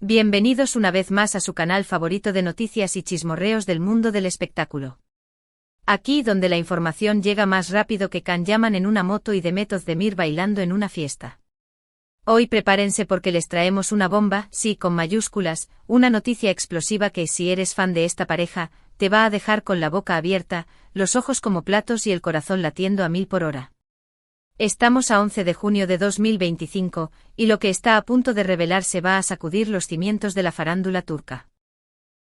Bienvenidos una vez más a su canal favorito de noticias y chismorreos del mundo del espectáculo. Aquí donde la información llega más rápido que Can Yaman en una moto y Demet Özdemir bailando en una fiesta. Hoy prepárense porque les traemos una bomba, sí con mayúsculas, una noticia explosiva que si eres fan de esta pareja, te va a dejar con la boca abierta, los ojos como platos y el corazón latiendo a 1000 por hora. Estamos a 11 de junio de 2025, y lo que está a punto de revelarse va a sacudir los cimientos de la farándula turca.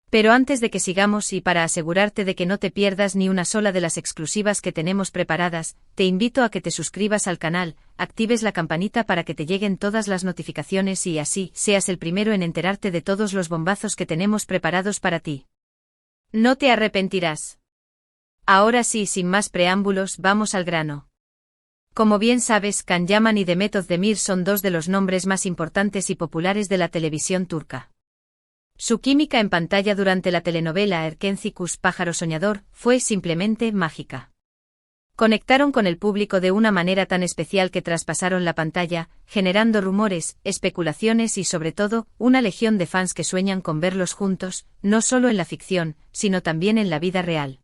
Pero antes de que sigamos y para asegurarte de que no te pierdas ni una sola de las exclusivas que tenemos preparadas, te invito a que te suscribas al canal, actives la campanita para que te lleguen todas las notificaciones y así seas el primero en enterarte de todos los bombazos que tenemos preparados para ti. No te arrepentirás. Ahora sí, sin más preámbulos, vamos al grano. Como bien sabes, Can Yaman y Demet Özdemir son dos de los nombres más importantes y populares de la televisión turca. Su química en pantalla durante la telenovela Erkenci Pájaro Soñador fue simplemente mágica. Conectaron con el público de una manera tan especial que traspasaron la pantalla, generando rumores, especulaciones y sobre todo, una legión de fans que sueñan con verlos juntos, no solo en la ficción, sino también en la vida real.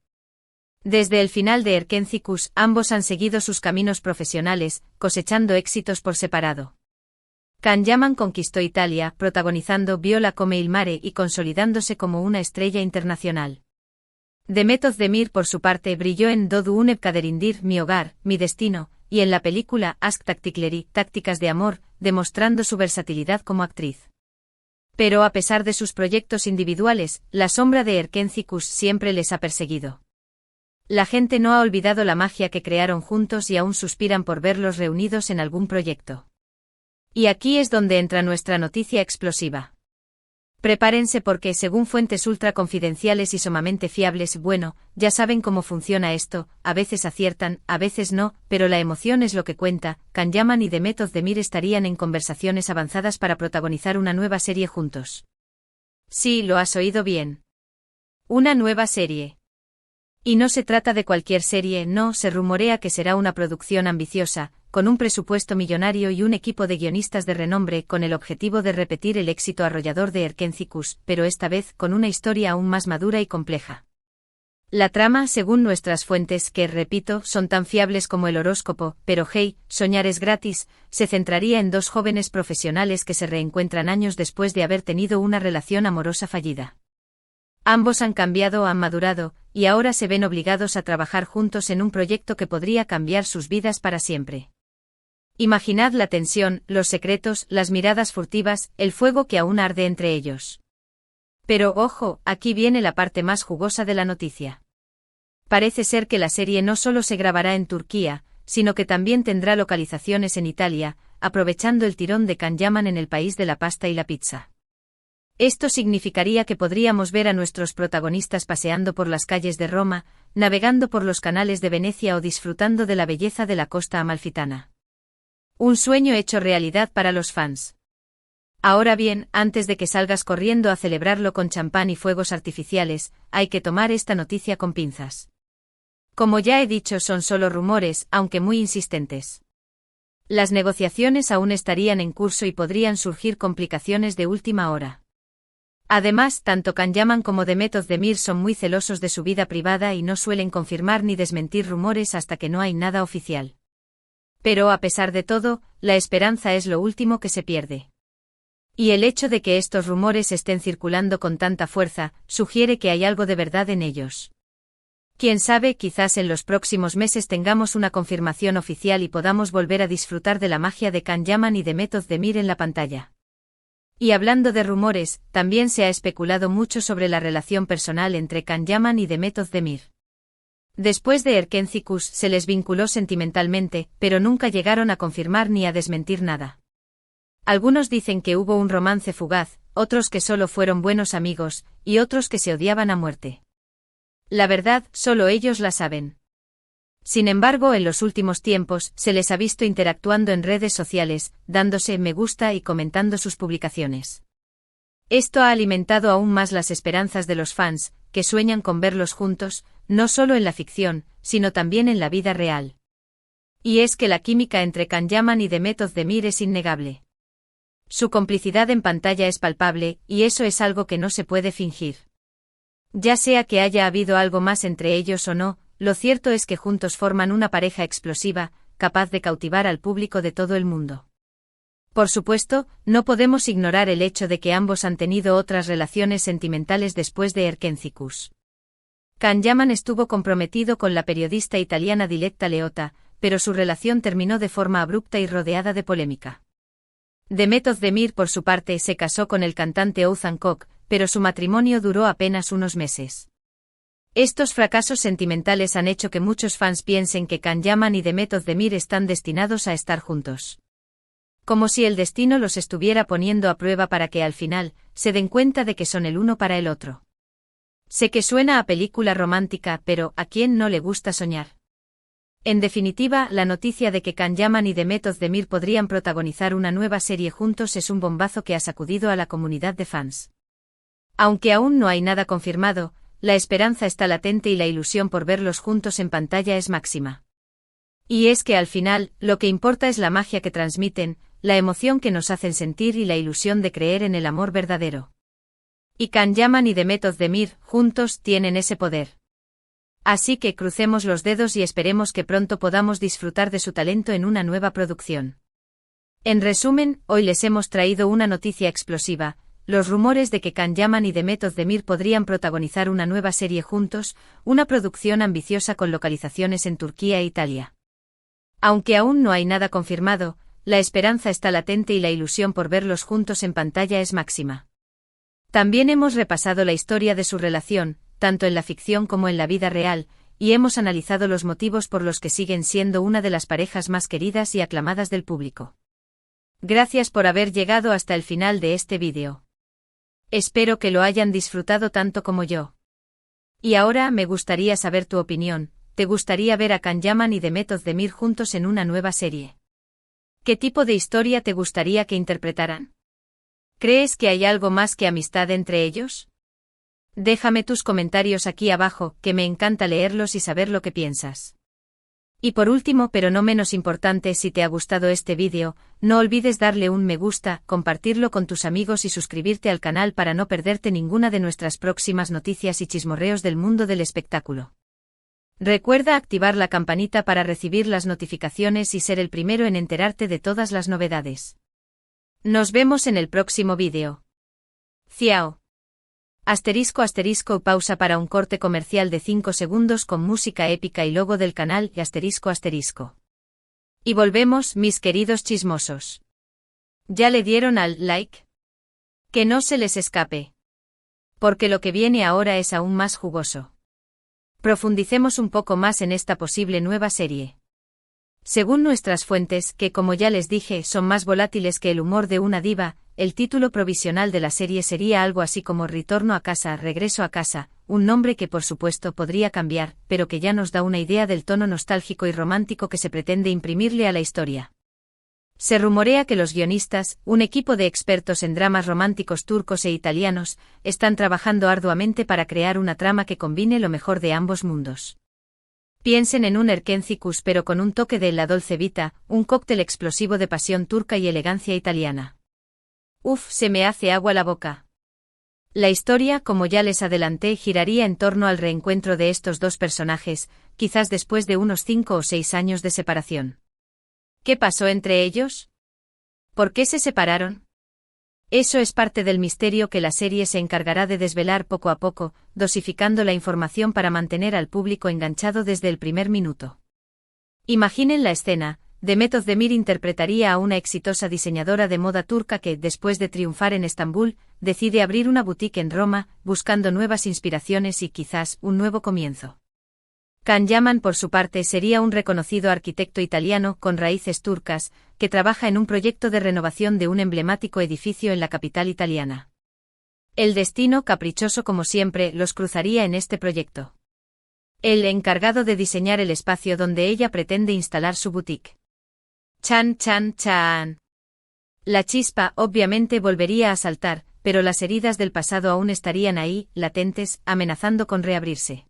Desde el final de Erkenci, ambos han seguido sus caminos profesionales, cosechando éxitos por separado. Can Yaman conquistó Italia, protagonizando Viola come il mare y consolidándose como una estrella internacional. Demet Özdemir por su parte brilló en Doğu un Kaderindir, Mi hogar, mi destino, y en la película Aşk Taktikleri, Tácticas de amor, demostrando su versatilidad como actriz. Pero a pesar de sus proyectos individuales, la sombra de Erkenci siempre les ha perseguido. La gente no ha olvidado la magia que crearon juntos y aún suspiran por verlos reunidos en algún proyecto. Y aquí es donde entra nuestra noticia explosiva. Prepárense porque, según fuentes ultra confidenciales y sumamente fiables, bueno, ya saben cómo funciona esto, a veces aciertan, a veces no, pero la emoción es lo que cuenta. Can Yaman y Demet Özdemir estarían en conversaciones avanzadas para protagonizar una nueva serie juntos. Sí, lo has oído bien. Una nueva serie. Y no se trata de cualquier serie, no, se rumorea que será una producción ambiciosa, con un presupuesto millonario y un equipo de guionistas de renombre con el objetivo de repetir el éxito arrollador de Erkenci, pero esta vez con una historia aún más madura y compleja. La trama, según nuestras fuentes, que, repito, son tan fiables como el horóscopo, pero hey, soñar es gratis, se centraría en dos jóvenes profesionales que se reencuentran años después de haber tenido una relación amorosa fallida. Ambos han cambiado, han madurado, y ahora se ven obligados a trabajar juntos en un proyecto que podría cambiar sus vidas para siempre. Imaginad la tensión, los secretos, las miradas furtivas, el fuego que aún arde entre ellos. Pero ojo, aquí viene la parte más jugosa de la noticia. Parece ser que la serie no solo se grabará en Turquía, sino que también tendrá localizaciones en Italia, aprovechando el tirón de Can Yaman en el país de la pasta y la pizza. Esto significaría que podríamos ver a nuestros protagonistas paseando por las calles de Roma, navegando por los canales de Venecia o disfrutando de la belleza de la costa amalfitana. Un sueño hecho realidad para los fans. Ahora bien, antes de que salgas corriendo a celebrarlo con champán y fuegos artificiales, hay que tomar esta noticia con pinzas. Como ya he dicho, son solo rumores, aunque muy insistentes. Las negociaciones aún estarían en curso y podrían surgir complicaciones de última hora. Además, tanto Can Yaman como Demet Özdemir son muy celosos de su vida privada y no suelen confirmar ni desmentir rumores hasta que no hay nada oficial. Pero a pesar de todo, la esperanza es lo último que se pierde. Y el hecho de que estos rumores estén circulando con tanta fuerza, sugiere que hay algo de verdad en ellos. Quién sabe, quizás en los próximos meses tengamos una confirmación oficial y podamos volver a disfrutar de la magia de Can Yaman y Demet Özdemir en la pantalla. Y hablando de rumores, también se ha especulado mucho sobre la relación personal entre Can Yaman y Demet Özdemir. Después de Erkenci se les vinculó sentimentalmente, pero nunca llegaron a confirmar ni a desmentir nada. Algunos dicen que hubo un romance fugaz, otros que solo fueron buenos amigos, y otros que se odiaban a muerte. La verdad, solo ellos la saben. Sin embargo, en los últimos tiempos, se les ha visto interactuando en redes sociales, dándose me gusta y comentando sus publicaciones. Esto ha alimentado aún más las esperanzas de los fans, que sueñan con verlos juntos, no solo en la ficción, sino también en la vida real. Y es que la química entre Can Yaman y Demet Özdemir es innegable. Su complicidad en pantalla es palpable, y eso es algo que no se puede fingir. Ya sea que haya habido algo más entre ellos o no, lo cierto es que juntos forman una pareja explosiva, capaz de cautivar al público de todo el mundo. Por supuesto, no podemos ignorar el hecho de que ambos han tenido otras relaciones sentimentales después de Erkendzicus. Can Yaman estuvo comprometido con la periodista italiana Diletta Leotta, pero su relación terminó de forma abrupta y rodeada de polémica. Demet Özdemir, por su parte, se casó con el cantante Oğuzhan Koç, pero su matrimonio duró apenas unos meses. Estos fracasos sentimentales han hecho que muchos fans piensen que Can Yaman y Demet Özdemir están destinados a estar juntos. Como si el destino los estuviera poniendo a prueba para que al final se den cuenta de que son el uno para el otro. Sé que suena a película romántica, pero ¿a quién no le gusta soñar? En definitiva, la noticia de que Can Yaman y Demet Özdemir podrían protagonizar una nueva serie juntos es un bombazo que ha sacudido a la comunidad de fans. Aunque aún no hay nada confirmado, la esperanza está latente y la ilusión por verlos juntos en pantalla es máxima. Y es que al final, lo que importa es la magia que transmiten, la emoción que nos hacen sentir y la ilusión de creer en el amor verdadero. Y Can Yaman y Demet Özdemir, juntos, tienen ese poder. Así que crucemos los dedos y esperemos que pronto podamos disfrutar de su talento en una nueva producción. En resumen, hoy les hemos traído una noticia explosiva: los rumores de que Can Yaman y Demet Özdemir podrían protagonizar una nueva serie juntos, una producción ambiciosa con localizaciones en Turquía e Italia. Aunque aún no hay nada confirmado, la esperanza está latente y la ilusión por verlos juntos en pantalla es máxima. También hemos repasado la historia de su relación, tanto en la ficción como en la vida real, y hemos analizado los motivos por los que siguen siendo una de las parejas más queridas y aclamadas del público. Gracias por haber llegado hasta el final de este vídeo. Espero que lo hayan disfrutado tanto como yo. Y ahora me gustaría saber tu opinión. ¿Te gustaría ver a Can Yaman y Demet Özdemir juntos en una nueva serie? ¿Qué tipo de historia te gustaría que interpretaran? ¿Crees que hay algo más que amistad entre ellos? Déjame tus comentarios aquí abajo, que me encanta leerlos y saber lo que piensas. Y por último, pero no menos importante, si te ha gustado este vídeo, no olvides darle un me gusta, compartirlo con tus amigos y suscribirte al canal para no perderte ninguna de nuestras próximas noticias y chismorreos del mundo del espectáculo. Recuerda activar la campanita para recibir las notificaciones y ser el primero en enterarte de todas las novedades. Nos vemos en el próximo vídeo. Ciao. ***, pausa para un corte comercial de 5 segundos con música épica y logo del canal ***. Y volvemos, mis queridos chismosos. ¿Ya le dieron al like? Que no se les escape. Porque lo que viene ahora es aún más jugoso. Profundicemos un poco más en esta posible nueva serie. Según nuestras fuentes, que como ya les dije son más volátiles que el humor de una diva, el título provisional de la serie sería algo así como Ritorno a casa, Regreso a casa, un nombre que por supuesto podría cambiar, pero que ya nos da una idea del tono nostálgico y romántico que se pretende imprimirle a la historia. Se rumorea que los guionistas, un equipo de expertos en dramas románticos turcos e italianos, están trabajando arduamente para crear una trama que combine lo mejor de ambos mundos. Piensen en un Erkendzicus pero con un toque de La Dolce Vita, un cóctel explosivo de pasión turca y elegancia italiana. Uf, se me hace agua la boca. La historia, como ya les adelanté, giraría en torno al reencuentro de estos dos personajes, quizás después de unos 5 o 6 años de separación. ¿Qué pasó entre ellos? ¿Por qué se separaron? Eso es parte del misterio que la serie se encargará de desvelar poco a poco, dosificando la información para mantener al público enganchado desde el primer minuto. Imaginen la escena: Demet Özdemir interpretaría a una exitosa diseñadora de moda turca que, después de triunfar en Estambul, decide abrir una boutique en Roma, buscando nuevas inspiraciones y quizás un nuevo comienzo. Can Yaman, por su parte, sería un reconocido arquitecto italiano con raíces turcas, que trabaja en un proyecto de renovación de un emblemático edificio en la capital italiana. El destino, caprichoso como siempre, los cruzaría en este proyecto. El encargado de diseñar el espacio donde ella pretende instalar su boutique. Chan chan chan. La chispa, obviamente, volvería a saltar, pero las heridas del pasado aún estarían ahí, latentes, amenazando con reabrirse.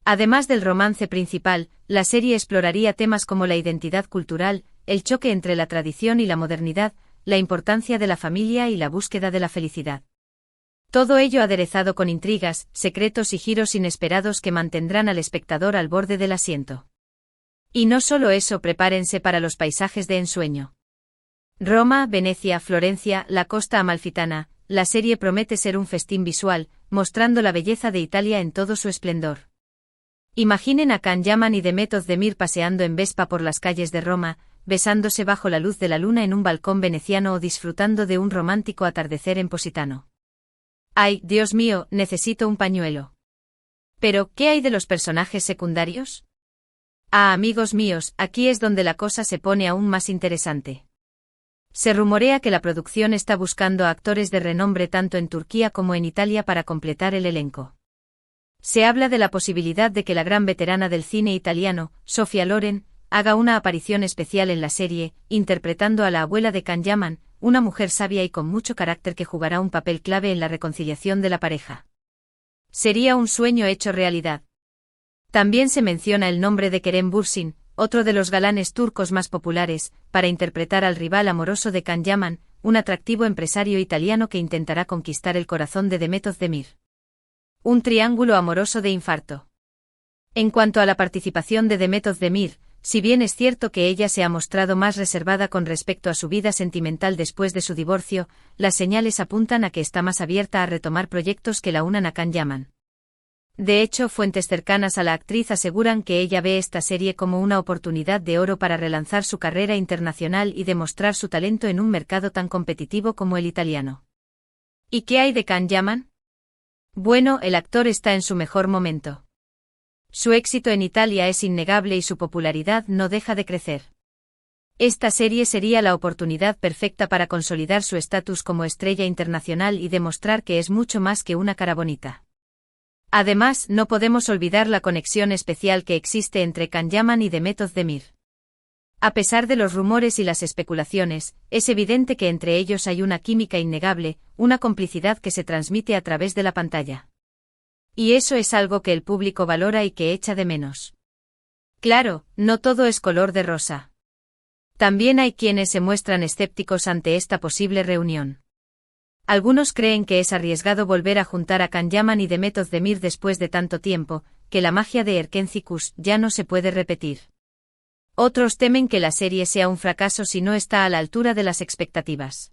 Además del romance principal, la serie exploraría temas como la identidad cultural, el choque entre la tradición y la modernidad, la importancia de la familia y la búsqueda de la felicidad. Todo ello aderezado con intrigas, secretos y giros inesperados que mantendrán al espectador al borde del asiento. Y no solo eso, prepárense para los paisajes de ensueño. Roma, Venecia, Florencia, la costa amalfitana, la serie promete ser un festín visual, mostrando la belleza de Italia en todo su esplendor. Imaginen a Can Yaman y Demet Özdemir paseando en Vespa por las calles de Roma, besándose bajo la luz de la luna en un balcón veneciano o disfrutando de un romántico atardecer en Positano. ¡Ay, Dios mío, necesito un pañuelo! Pero, ¿qué hay de los personajes secundarios? Ah, amigos míos, aquí es donde la cosa se pone aún más interesante. Se rumorea que la producción está buscando a actores de renombre tanto en Turquía como en Italia para completar el elenco. Se habla de la posibilidad de que la gran veterana del cine italiano, Sofia Loren, haga una aparición especial en la serie, interpretando a la abuela de Can Yaman, una mujer sabia y con mucho carácter que jugará un papel clave en la reconciliación de la pareja. Sería un sueño hecho realidad. También se menciona el nombre de Kerem Bürsin, otro de los galanes turcos más populares, para interpretar al rival amoroso de Can Yaman, un atractivo empresario italiano que intentará conquistar el corazón de Demet Özdemir. Un triángulo amoroso de infarto. En cuanto a la participación de Demet Özdemir, si bien es cierto que ella se ha mostrado más reservada con respecto a su vida sentimental después de su divorcio, las señales apuntan a que está más abierta a retomar proyectos que la unan a Can Yaman. De hecho, fuentes cercanas a la actriz aseguran que ella ve esta serie como una oportunidad de oro para relanzar su carrera internacional y demostrar su talento en un mercado tan competitivo como el italiano. ¿Y qué hay de Can Yaman? Bueno, el actor está en su mejor momento. Su éxito en Italia es innegable y su popularidad no deja de crecer. Esta serie sería la oportunidad perfecta para consolidar su estatus como estrella internacional y demostrar que es mucho más que una cara bonita. Además, no podemos olvidar la conexión especial que existe entre Can Yaman y Demet Özdemir. A pesar de los rumores y las especulaciones, es evidente que entre ellos hay una química innegable, una complicidad que se transmite a través de la pantalla. Y eso es algo que el público valora y que echa de menos. Claro, no todo es color de rosa. También hay quienes se muestran escépticos ante esta posible reunión. Algunos creen que es arriesgado volver a juntar a Can Yaman y Demet Özdemir después de tanto tiempo, que la magia de Erkenci ya no se puede repetir. Otros temen que la serie sea un fracaso si no está a la altura de las expectativas.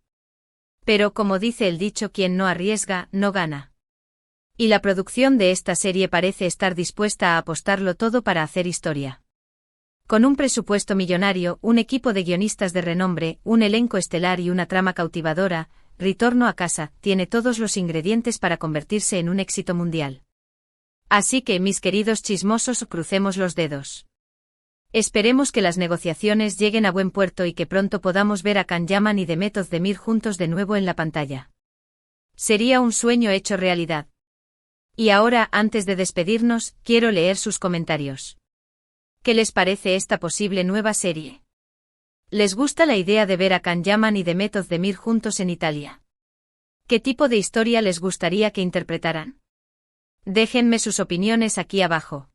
Pero como dice el dicho, quien no arriesga, no gana. Y la producción de esta serie parece estar dispuesta a apostarlo todo para hacer historia. Con un presupuesto millonario, un equipo de guionistas de renombre, un elenco estelar y una trama cautivadora, Ritorno a casa tiene todos los ingredientes para convertirse en un éxito mundial. Así que, mis queridos chismosos, crucemos los dedos. Esperemos que las negociaciones lleguen a buen puerto y que pronto podamos ver a Can Yaman y Demet Özdemir juntos de nuevo en la pantalla. Sería un sueño hecho realidad. Y ahora, antes de despedirnos, quiero leer sus comentarios. ¿Qué les parece esta posible nueva serie? ¿Les gusta la idea de ver a Can Yaman y Demet Özdemir juntos en Italia? ¿Qué tipo de historia les gustaría que interpretaran? Déjenme sus opiniones aquí abajo.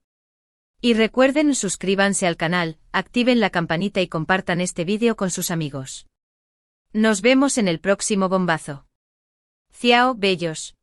Y recuerden, suscríbanse al canal, activen la campanita y compartan este vídeo con sus amigos. Nos vemos en el próximo bombazo. Ciao, bellos.